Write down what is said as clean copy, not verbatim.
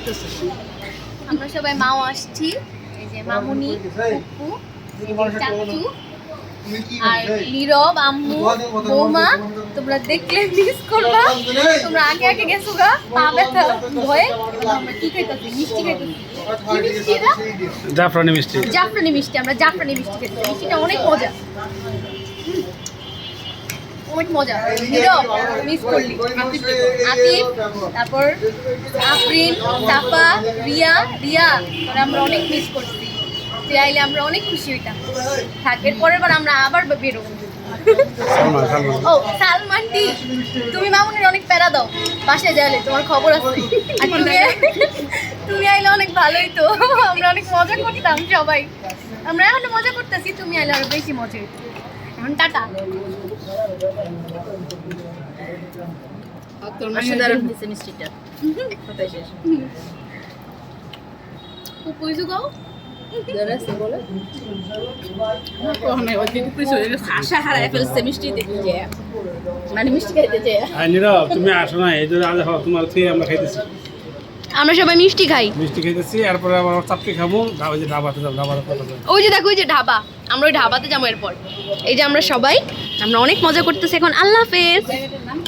করতেছিস? আমরা সবাই মাও আসছি, এই যে মামুনি, পুপু, চাচু আর নীরব, আম্মু, বৌমা। তোমরা দেখলে মিস করবা। তোমরা আগে আগে গেছো গা, পা ব্যথা ভয়ে। আমরা কি খাইতেছি? মিষ্টি খাইতেছি। কি মিষ্টি এটা? জাফরানি মিষ্টি। জাফরানি মিষ্টি। আমরা জাফরানি মিষ্টি খেতেছি। মিষ্টিটা অনেক মজা, অনেক মজা। নীরব মিস করলি। আতিফ, তারপর আফরিন, সাফা, রিয়া। তোরা আমরা অনেক মিস করছি। তুই আইলে আমরা অনেক খুশি হইতাম। থাক, এর পরের বার আমরা আবার বেরোবো। ও সালমানটি, তুমি মামুনের অনেক প্যারা দাও বাসায় যাইলে, তোমার খবর আছে। আর তুমি আইলে অনেক ভালোই তো, আমরা অনেক মজা করতাম সবাই। আমরা এখনো মজা করতেছি, তুমি আইলে আরো বেশি মজা হইতো। এখন টাটা। তোর মাসে দারুণ হয়েছে মিষ্টিটা। কোথায় শেষ? পুইজু গাও আশা হারায় ফেলছে মিষ্টি দেখতে যে, মানে মিষ্টি খাইতে যে। নীরব, তুমি আসো না, এই জন্য আজ তোমার থেকে আমরা খাইতেছি, আমরা সবাই মিষ্টি খাই। মিষ্টি খাইতেছি। এরপরে আবার চাপটি খাবো, ওই যে ধাবাতে যাবো, ধাবাতে যাবো। ওই যে দেখো, ওই যে ঢাবা, আমরা ওই ঢাবাতে যাবো এরপর। এই যে আমরা সবাই, আমরা অনেক মজা করতেছি এখন। আল্লাহ হাফেজ।